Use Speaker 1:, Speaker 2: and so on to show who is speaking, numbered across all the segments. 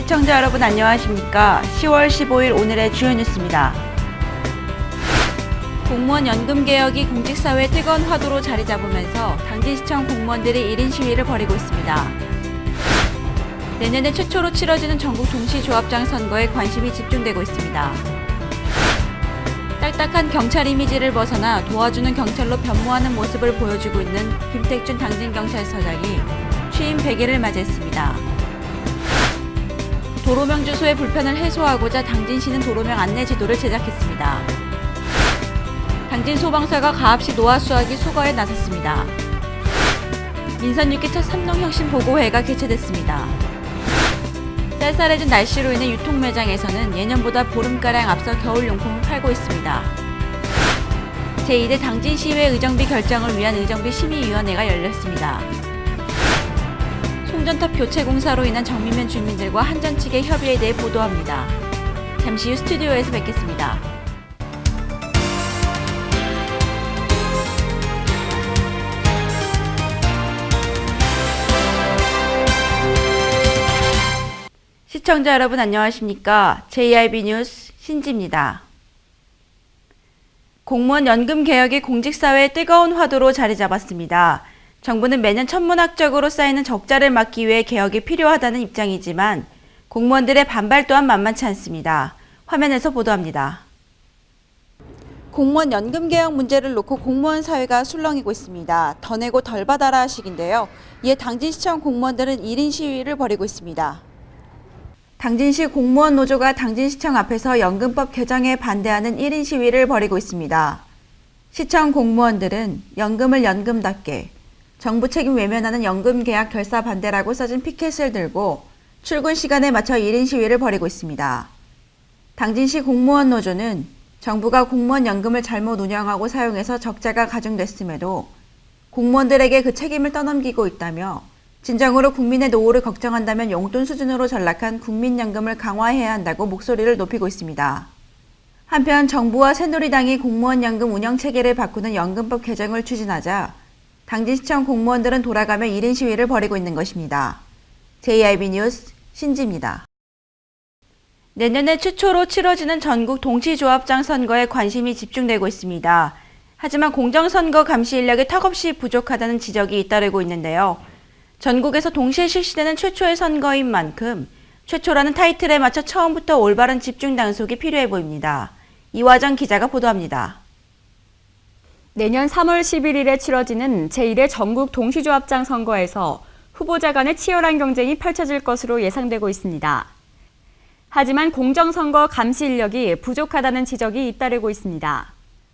Speaker 1: 시청자 여러분 안녕하십니까? 10월 15일 오늘의 주요 뉴스입니다. 공무원 연금 개혁이 공직사회의 뜨거운 화두로 자리 잡으면서 당진시청 공무원들이 1인 시위를 벌이고 있습니다. 내년에 최초로 치러지는 전국 동시조합장 선거에 관심이 집중되고 있습니다. 딱딱한 경찰 이미지를 벗어나 도와주는 경찰로 변모하는 모습을 보여주고 있는 김택준 당진경찰서장이 취임 100일을 맞이했습니다. 도로명 주소의 불편을 해소하고자 당진시는 도로명 안내 지도를 제작했습니다. 당진 소방서가 가압시 노화 수화기 수거에 나섰습니다. 민선 6기 첫 삼농혁신 보고회가 개최됐습니다. 쌀쌀해진 날씨로 인해 유통 매장에서는 예년보다 보름가량 앞서 겨울용품을 팔고 있습니다. 제2대 당진시의회 의정비 결정을 위한 의정비 심의위원회가 열렸습니다. 송전탑 교체 공사로 인한 정미면 주민들과 한전 측의 협의에 대해 보도합니다. 잠시 후 스튜디오에서 뵙겠습니다. 시청자 여러분 안녕하십니까? JIB 뉴스 신지입니다. 공무원 연금 개혁이 공직사회의 뜨거운 화두로 자리 잡았습니다. 정부는 매년 천문학적으로 쌓이는 적자를 막기 위해 개혁이 필요하다는 입장이지만 공무원들의 반발 또한 만만치 않습니다. 화면에서 보도합니다. 공무원 연금 개혁 문제를 놓고 공무원 사회가 술렁이고 있습니다. 더 내고 덜 받아라 식인데요. 이에 당진시청 공무원들은 1인 시위를 벌이고 있습니다. 당진시 공무원 노조가 당진시청 앞에서 연금법 개정에 반대하는 1인 시위를 벌이고 있습니다. 시청 공무원들은 연금을 연금답게, 정부 책임 외면하는 연금 계약 결사 반대라고 써진 피켓을 들고 출근 시간에 맞춰 1인 시위를 벌이고 있습니다. 당진시 공무원 노조는 정부가 공무원 연금을 잘못 운영하고 사용해서 적자가 가중됐음에도 공무원들에게 그 책임을 떠넘기고 있다며 진정으로 국민의 노후를 걱정한다면 용돈 수준으로 전락한 국민연금을 강화해야 한다고 목소리를 높이고 있습니다. 한편 정부와 새누리당이 공무원 연금 운영 체계를 바꾸는 연금법 개정을 추진하자 당진시청 공무원들은 돌아가며 1인 시위를 벌이고 있는 것입니다. JIB 뉴스 신지입니다. 내년에 최초로 치러지는 전국 동시조합장 선거에 관심이 집중되고 있습니다. 하지만 공정선거 감시 인력이 턱없이 부족하다는 지적이 잇따르고 있는데요. 전국에서 동시에 실시되는 최초의 선거인 만큼 최초라는 타이틀에 맞춰 처음부터 올바른 집중 단속이 필요해 보입니다. 이화정 기자가 보도합니다.
Speaker 2: 내년 3월 11일에 치러지는 제1회 전국 동시조합장 선거에서 후보자 간의 치열한 경쟁이 펼쳐질 것으로 예상되고 있습니다. 하지만 공정선거 감시 인력이 부족하다는 지적이 잇따르고 있습니다.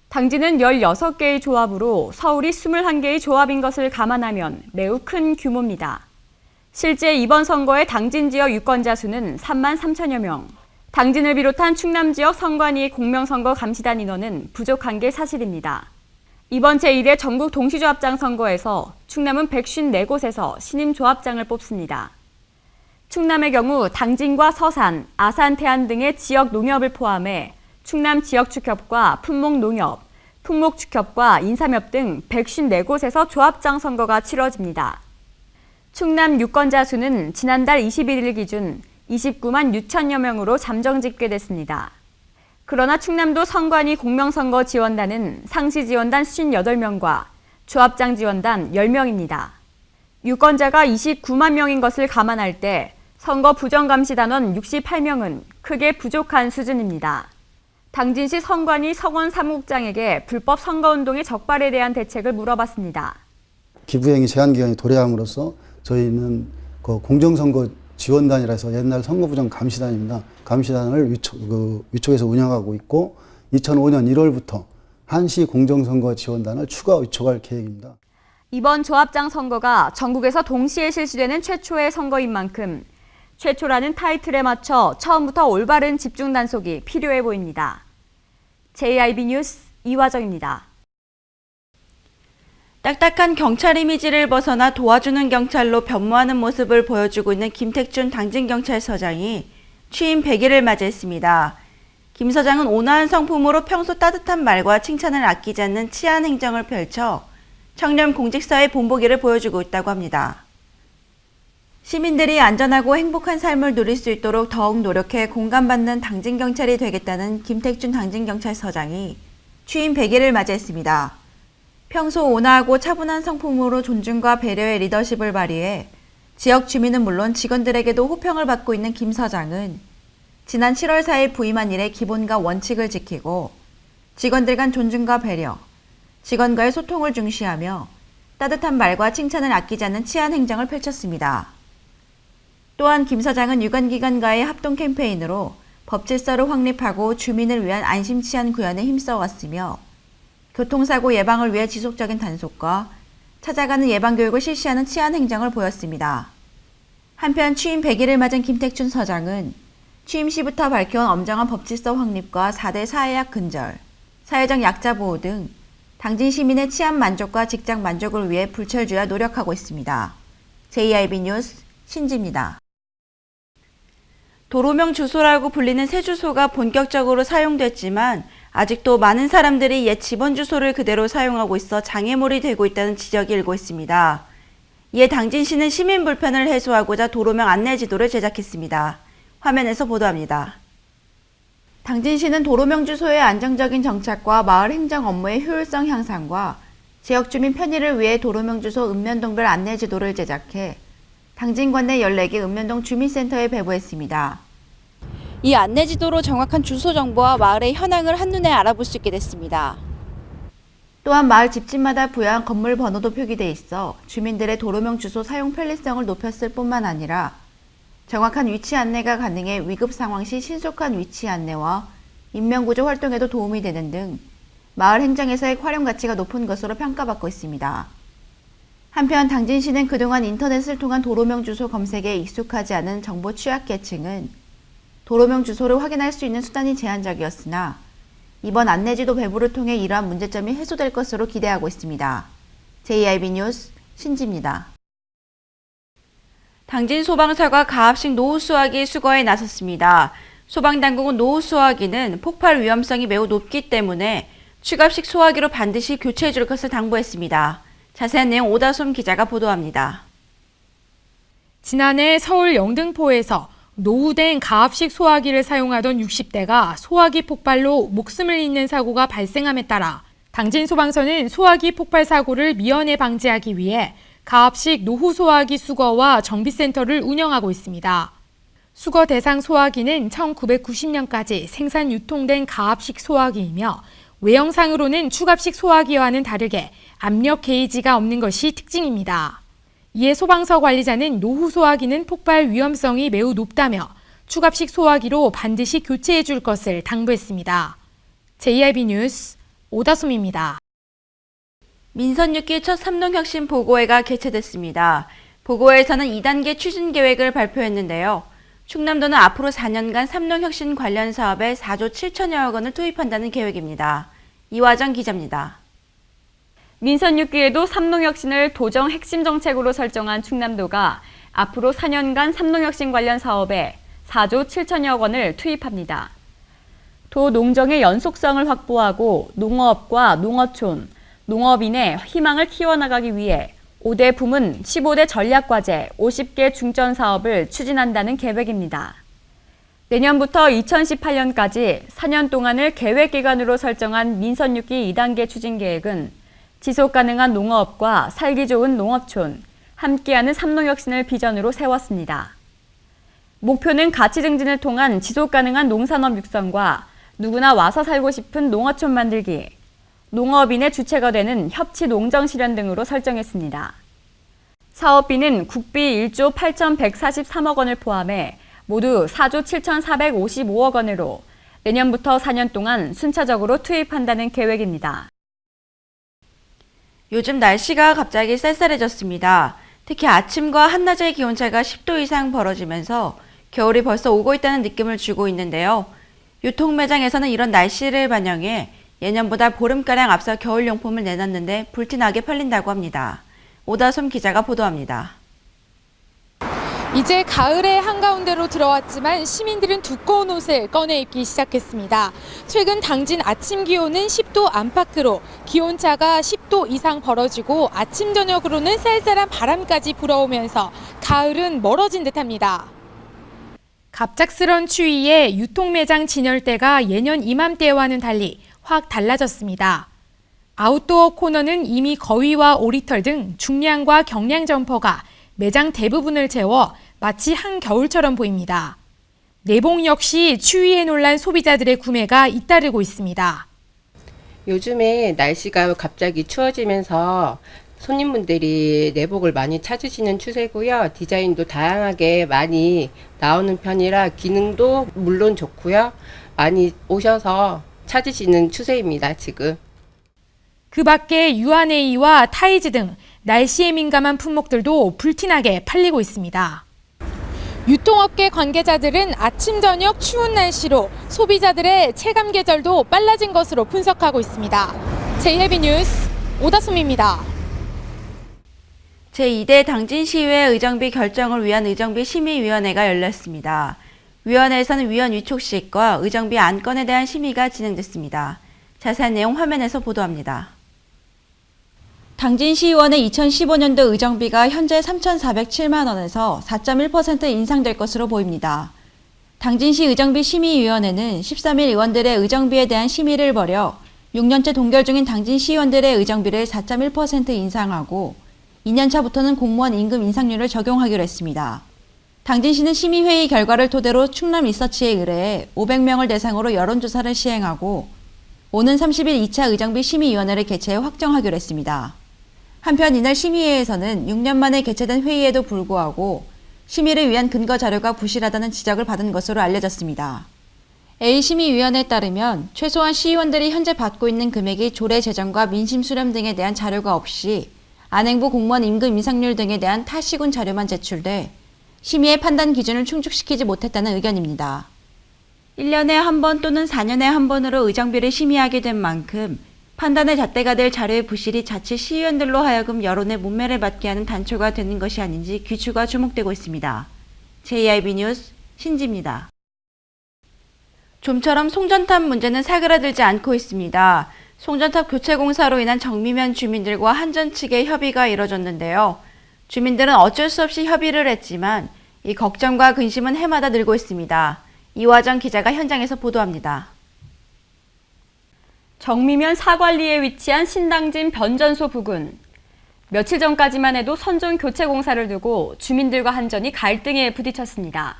Speaker 2: 당진은 16개의 조합으로 서울이 21개의 조합인 것을 감안하면 매우 큰 규모입니다. 실제 이번 선거의 당진 지역 유권자 수는 3만 3천여 명. 당진을 비롯한 충남 지역 선관위의 공명선거 감시단 인원은 부족한 게 사실입니다. 이번 제1회 전국 동시조합장 선거에서 충남은 154곳에서 신임 조합장을 뽑습니다. 충남의 경우 당진과 서산, 아산, 태안 등의 지역 농협을 포함해 충남 지역축협과 품목농협, 풍목축협과 인삼협 등 154곳에서 조합장 선거가 치러집니다. 충남 유권자 수는 지난달 21일 기준 29만 6천여 명으로 잠정 집계됐습니다. 그러나 충남도 선관위 공명선거 지원단은 상시 지원단 58명과 조합장 지원단 10명입니다. 유권자가 29만 명인 것을 감안할 때 선거 부정감시단원 68명은 크게 부족한 수준입니다. 당진시 선관위 성원 사무국장에게 불법 선거운동의 적발에 대한 대책을 물어봤습니다.
Speaker 3: 기부행위 제한기간이 도래함으로써 저희는 그 공정선거 지원단이라서 옛날 선거부정 감시단입니다. 감시단을 위촉에서 운영하고 있고 2005년 1월부터 한시 공정선거 지원단을 추가 위촉할 계획입니다.
Speaker 2: 이번 조합장 선거가 전국에서 동시에 실시되는 최초의 선거인 만큼 최초라는 타이틀에 맞춰 처음부터 올바른 집중 단속이 필요해 보입니다. JIB 뉴스 이화정입니다.
Speaker 1: 딱딱한 경찰 이미지를 벗어나 도와주는 경찰로 변모하는 모습을 보여주고 있는 김택준 당진경찰서장이 취임 100일을 맞이했습니다. 김 서장은 온화한 성품으로 평소 따뜻한 말과 칭찬을 아끼지 않는 치안 행정을 펼쳐 청렴 공직사회 본보기를 보여주고 있다고 합니다. 시민들이 안전하고 행복한 삶을 누릴 수 있도록 더욱 노력해 공감받는 당진경찰이 되겠다는 김택준 당진경찰서장이 취임 100일을 맞이했습니다. 평소 온화하고 차분한 성품으로 존중과 배려의 리더십을 발휘해 지역 주민은 물론 직원들에게도 호평을 받고 있는 김 서장은 지난 7월 4일 부임한 이래 기본과 원칙을 지키고 직원들 간 존중과 배려, 직원과의 소통을 중시하며 따뜻한 말과 칭찬을 아끼지 않는 치안 행정을 펼쳤습니다. 또한 김 서장은 유관기관과의 합동 캠페인으로 법 질서를 확립하고 주민을 위한 안심 치안 구현에 힘써왔으며 교통사고 예방을 위해 지속적인 단속과 찾아가는 예방교육을 실시하는 치안 행정을 보였습니다. 한편 취임 100일을 맞은 김택준 서장은 취임 시부터 밝혀온 엄정한 법질서 확립과 4대 사회학 근절, 사회적 약자 보호 등 당진 시민의 치안 만족과 직장 만족을 위해 불철주야 노력하고 있습니다. JIB 뉴스 신지입니다. 도로명 주소라고 불리는 새 주소가 본격적으로 사용됐지만 아직도 많은 사람들이 옛 집원 주소를 그대로 사용하고 있어 장애물이 되고 있다는 지적이 일고 있습니다. 이에 당진시는 시민 불편을 해소하고자 도로명 안내지도를 제작했습니다. 화면에서 보도합니다. 당진시는 도로명 주소의 안정적인 정착과 마을 행정 업무의 효율성 향상과 지역 주민 편의를 위해 도로명 주소 읍면동별 안내지도를 제작해 당진관 내 14개 읍면동 주민센터에 배부했습니다. 이 안내지도로 정확한 주소 정보와 마을의 현황을 한눈에 알아볼 수 있게 됐습니다. 또한 마을 집집마다 부여한 건물 번호도 표기돼 있어 주민들의 도로명 주소 사용 편리성을 높였을 뿐만 아니라 정확한 위치 안내가 가능해 위급 상황 시 신속한 위치 안내와 인명구조 활동에도 도움이 되는 등 마을 행정에서의 활용 가치가 높은 것으로 평가받고 있습니다. 한편 당진시는 그동안 인터넷을 통한 도로명 주소 검색에 익숙하지 않은 정보 취약계층은 도로명 주소를 확인할 수 있는 수단이 제한적이었으나 이번 안내지도 배부를 통해 이러한 문제점이 해소될 것으로 기대하고 있습니다. JIB 뉴스 신지입니다. 당진 소방서가 가압식 노후 수화기 수거에 나섰습니다. 소방당국은 노후 수화기는 폭발 위험성이 매우 높기 때문에 취급식 소화기로 반드시 교체해 줄 것을 당부했습니다. 자세한 내용 오다솜 기자가 보도합니다.
Speaker 4: 지난해 서울 영등포에서 노후된 가압식 소화기를 사용하던 60대가 소화기 폭발로 목숨을 잃는 사고가 발생함에 따라 당진 소방서는 소화기 폭발 사고를 미연에 방지하기 위해 가압식 노후 소화기 수거와 정비센터를 운영하고 있습니다. 수거 대상 소화기는 1990년까지 생산 유통된 가압식 소화기이며 외형상으로는 추갑식 소화기와는 다르게 압력 게이지가 없는 것이 특징입니다. 이에 소방서 관리자는 노후 소화기는 폭발 위험성이 매우 높다며 추갑식 소화기로 반드시 교체해 줄 것을 당부했습니다. JIB 뉴스 오다솜입니다.
Speaker 1: 민선 6기 첫 삼농혁신 보고회가 개최됐습니다. 보고회에서는 2단계 추진 계획을 발표했는데요. 충남도는 앞으로 4년간 삼농혁신 관련 사업에 4조 7천여억 원을 투입한다는 계획입니다. 이화정 기자입니다.
Speaker 2: 민선 6기에도 삼농혁신을 도정 핵심 정책으로 설정한 충남도가 앞으로 4년간 삼농혁신 관련 사업에 4조 7천여억 원을 투입합니다. 도 농정의 연속성을 확보하고 농어업과 농어촌, 농업인의 희망을 키워나가기 위해 5대 부문 15대 전략과제 50개 중점 사업을 추진한다는 계획입니다. 내년부터 2018년까지 4년 동안을 계획기간으로 설정한 민선 6기 2단계 추진 계획은 지속가능한 농어업과 살기 좋은 농어촌, 함께하는 삼농혁신을 비전으로 세웠습니다. 목표는 가치 증진을 통한 지속가능한 농산업 육성과 누구나 와서 살고 싶은 농어촌 만들기, 농업인의 주체가 되는 협치 농정 실현 등으로 설정했습니다. 사업비는 국비 1조 8,143억 원을 포함해 모두 4조 7,455억 원으로 내년부터 4년 동안 순차적으로 투입한다는 계획입니다.
Speaker 1: 요즘 날씨가 갑자기 쌀쌀해졌습니다. 특히 아침과 한낮의 기온차가 10도 이상 벌어지면서 겨울이 벌써 오고 있다는 느낌을 주고 있는데요. 유통매장에서는 이런 날씨를 반영해 예년보다 보름가량 앞서 겨울용품을 내놨는데 불티나게 팔린다고 합니다. 오다솜 기자가 보도합니다.
Speaker 4: 이제 가을의 한가운데로 들어왔지만 시민들은 두꺼운 옷을 꺼내 입기 시작했습니다. 최근 당진 아침 기온은 10도 안팎으로 기온차가 10도 이상 벌어지고 아침 저녁으로는 쌀쌀한 바람까지 불어오면서 가을은 멀어진 듯합니다. 갑작스런 추위에 유통매장 진열대가 예년 이맘때와는 달리 확 달라졌습니다. 아웃도어 코너는 이미 거위와 오리털 등 중량과 경량 점퍼가 매장 대부분을 채워 마치 한겨울처럼 보입니다. 내복 역시 추위에 놀란 소비자들의 구매가 잇따르고 있습니다.
Speaker 5: 요즘에 날씨가 갑자기 추워지면서 손님분들이 내복을 많이 찾으시는 추세고요. 디자인도 다양하게 많이 나오는 편이라 기능도 물론 좋고요. 많이 오셔서 찾으시는 추세입니다, 지금.
Speaker 4: 그 밖에 UA&A와 타이즈 등 날씨에 민감한 품목들도 불티나게 팔리고 있습니다. 유통업계 관계자들은 아침 저녁 추운 날씨로 소비자들의 체감 계절도 빨라진 것으로 분석하고 있습니다. JLB 뉴스 오다솜입니다.
Speaker 1: 제2대 당진시의회 의정비 결정을 위한 의정비 심의위원회가 열렸습니다. 위원회에서는 위원 위촉식과 의정비 안건에 대한 심의가 진행됐습니다. 자세한 내용 화면에서 보도합니다. 당진시의원의 2015년도 의정비가 현재 3,407만 원에서 4.1% 인상될 것으로 보입니다. 당진시 의정비 심의위원회는 13일 의원들의 의정비에 대한 심의를 벌여 6년째 동결 중인 당진시의원들의 의정비를 4.1% 인상하고 2년차부터는 공무원 임금 인상률을 적용하기로 했습니다. 당진시는 심의회의 결과를 토대로 충남 리서치에 의뢰해 500명을 대상으로 여론조사를 시행하고 오는 30일 2차 의정비 심의위원회를 개최해 확정하기로 했습니다. 한편 이날 심의회에서는 6년 만에 개최된 회의에도 불구하고 심의를 위한 근거 자료가 부실하다는 지적을 받은 것으로 알려졌습니다. A심의위원회에 따르면 최소한 시의원들이 현재 받고 있는 금액이 조례 제정과 민심 수렴 등에 대한 자료가 없이 안행부 공무원 임금 인상률 등에 대한 타시군 자료만 제출돼 심의의 판단 기준을 충족시키지 못했다는 의견입니다. 1년에 한 번 또는 4년에 한 번으로 의정비를 심의하게 된 만큼 판단의 잣대가 될 자료의 부실이 자칫 시의원들로 하여금 여론의 문매를 받게 하는 단초가 되는 것이 아닌지 귀추가 주목되고 있습니다. JIB 뉴스 신지입니다. 좀처럼 송전탑 문제는 사그라들지 않고 있습니다. 송전탑 교체 공사로 인한 정미면 주민들과 한전 측의 협의가 이뤄졌는데요. 주민들은 어쩔 수 없이 협의를 했지만 이 걱정과 근심은 해마다 늘고 있습니다. 이화정 기자가 현장에서 보도합니다.
Speaker 2: 정미면 사관리에 위치한 신당진 변전소 부근. 며칠 전까지만 해도 선종 교체 공사를 두고 주민들과 한전이 갈등에 부딪혔습니다.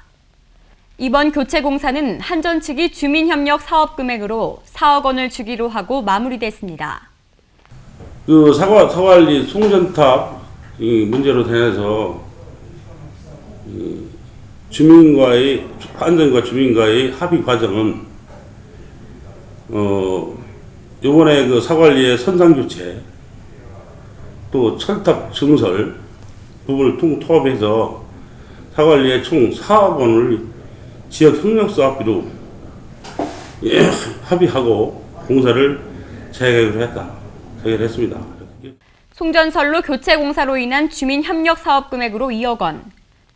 Speaker 2: 이번 교체 공사는 한전 측이 주민협력 사업 금액으로 4억 원을 주기로 하고 마무리됐습니다.
Speaker 6: 그 사관리 송전탑 문제로 대해서 한전과 주민과의 합의 과정은 이번에 그 사관리의 선상 교체 또 철탑 증설 부분을 통합해서 사관리에 총 4억 원을 지역 협력 사업비로 합의하고 공사를 재개를 했습니다.
Speaker 2: 송전선로 교체 공사로 인한 주민 협력 사업 금액으로 2억 원,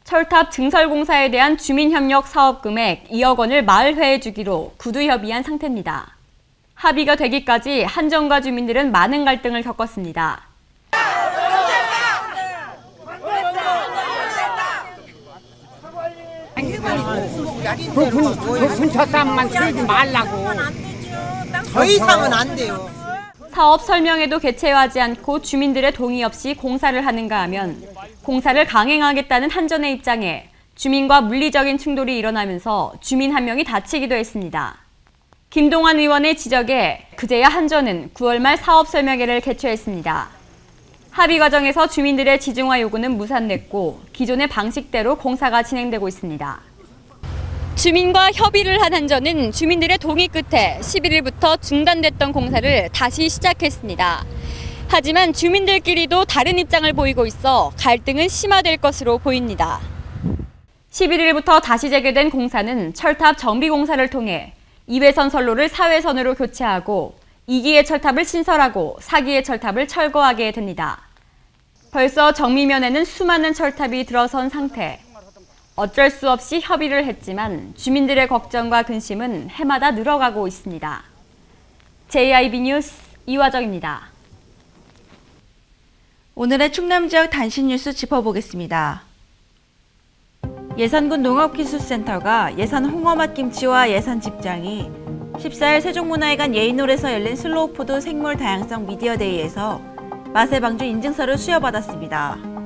Speaker 2: 철탑 증설 공사에 대한 주민 협력 사업 금액 2억 원을 마을회에 주기로 구두 협의한 상태입니다. 합의가 되기까지 한전과 주민들은 많은 갈등을 겪었습니다.
Speaker 7: 분처담만 들지 말라고. 더 이상은 안 돼요.
Speaker 2: 사업 설명회도 개최하지 않고 주민들의 동의 없이 공사를 하는가 하면 공사를 강행하겠다는 한전의 입장에 주민과 물리적인 충돌이 일어나면서 주민 한 명이 다치기도 했습니다. 김동완 의원의 지적에 그제야 한전은 9월 말 사업 설명회를 개최했습니다. 합의 과정에서 주민들의 지중화 요구는 무산됐고 기존의 방식대로 공사가 진행되고 있습니다. 주민과 협의를 한 한전은 주민들의 동의 끝에 11일부터 중단됐던 공사를 다시 시작했습니다. 하지만 주민들끼리도 다른 입장을 보이고 있어 갈등은 심화될 것으로 보입니다. 11일부터 다시 재개된 공사는 철탑 정비 공사를 통해 2회선 선로를 4회선으로 교체하고 2기의 철탑을 신설하고 4기의 철탑을 철거하게 됩니다. 벌써 정미면에는 수많은 철탑이 들어선 상태. 어쩔 수 없이 협의를 했지만 주민들의 걱정과 근심은 해마다 늘어가고 있습니다. JIB 뉴스 이화정입니다.
Speaker 1: 오늘의 충남 지역 단신 뉴스 짚어보겠습니다. 예산군 농업기술센터가 예산 홍어맛 김치와 예산 집장이 14일 세종문화회관 예인홀에서 열린 슬로우푸드 생물 다양성 미디어데이에서 맛의 방주 인증서를 수여받았습니다.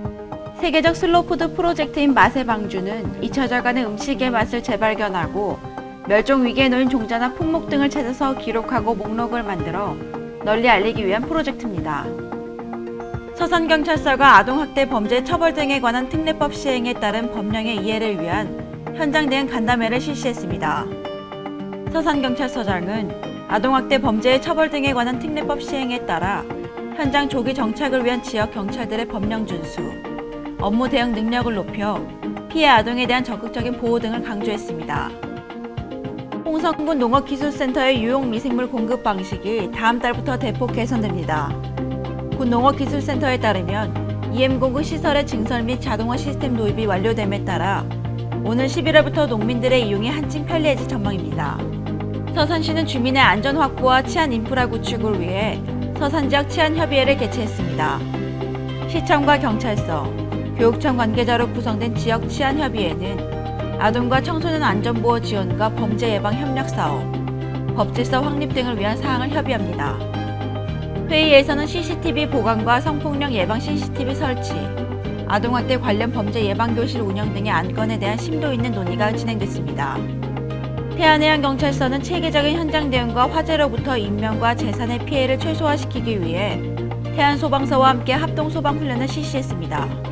Speaker 1: 세계적 슬로우푸드 프로젝트인 맛의 방주는 잊혀져가는 음식의 맛을 재발견하고 멸종 위기에 놓인 종자나 품목 등을 찾아서 기록하고 목록을 만들어 널리 알리기 위한 프로젝트입니다. 서산경찰서가 아동학대 범죄 처벌 등에 관한 특례법 시행에 따른 법령의 이해를 위한 현장 대응 간담회를 실시했습니다. 서산경찰서장은 아동학대 범죄의 처벌 등에 관한 특례법 시행에 따라 현장 조기 정착을 위한 지역 경찰들의 법령 준수, 업무 대응 능력을 높여 피해 아동에 대한 적극적인 보호 등을 강조했습니다. 홍성군 농업기술센터의 유용 미생물 공급 방식이 다음 달부터 대폭 개선됩니다. 군 농업기술센터에 따르면 EM-공급 시설의 증설 및 자동화 시스템 도입이 완료됨에 따라 오늘 11월부터 농민들의 이용이 한층 편리해질 전망입니다. 서산시는 주민의 안전 확보와 치안 인프라 구축을 위해 서산지역 치안협의회를 개최했습니다. 시청과 경찰서, 교육청 관계자로 구성된 지역 치안협의회는 아동과 청소년 안전보호 지원과 범죄 예방 협력 사업, 법질서 확립 등을 위한 사항을 협의합니다. 회의에서는 CCTV 보관과 성폭력 예방 CCTV 설치, 아동학대 관련 범죄 예방교실 운영 등의 안건에 대한 심도 있는 논의가 진행됐습니다. 태안해양경찰서는 체계적인 현장 대응과 화재로부터 인명과 재산의 피해를 최소화시키기 위해 태안소방서와 함께 합동소방훈련을 실시했습니다.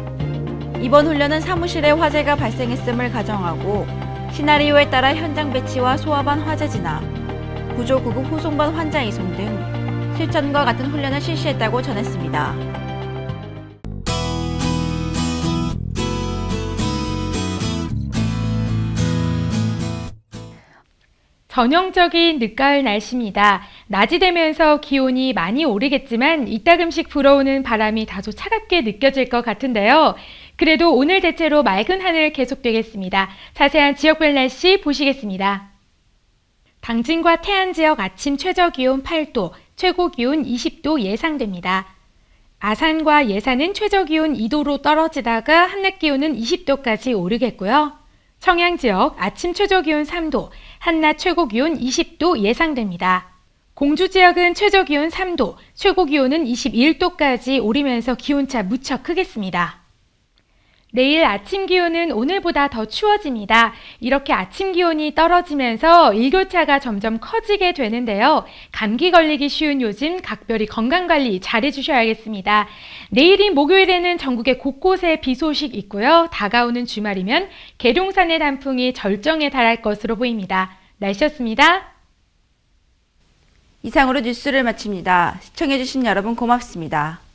Speaker 1: 이번 훈련은 사무실에 화재가 발생했음을 가정하고 시나리오에 따라 현장 배치와 소화반 화재 진압, 구조구급 후송반 환자 이송 등 실전과 같은 훈련을 실시했다고 전했습니다.
Speaker 4: 전형적인 늦가을 날씨입니다. 낮이 되면서 기온이 많이 오르겠지만 이따금씩 불어오는 바람이 다소 차갑게 느껴질 것 같은데요. 그래도 오늘 대체로 맑은 하늘 계속되겠습니다. 자세한 지역별 날씨 보시겠습니다. 당진과 태안 지역 아침 최저기온 8도, 최고기온 20도 예상됩니다. 아산과 예산은 최저기온 2도로 떨어지다가 한낮 기온은 20도까지 오르겠고요. 청양 지역 아침 최저기온 3도, 한낮 최고기온 20도 예상됩니다. 공주 지역은 최저기온 3도, 최고기온은 21도까지 오르면서 기온차 무척 크겠습니다. 내일 아침 기온은 오늘보다 더 추워집니다. 이렇게 아침 기온이 떨어지면서 일교차가 점점 커지게 되는데요. 감기 걸리기 쉬운 요즘 각별히 건강관리 잘해주셔야겠습니다. 내일인 목요일에는 전국의 곳곳에 비 소식 있고요. 다가오는 주말이면 계룡산의 단풍이 절정에 달할 것으로 보입니다. 날씨였습니다.
Speaker 1: 이상으로 뉴스를 마칩니다. 시청해주신 여러분 고맙습니다.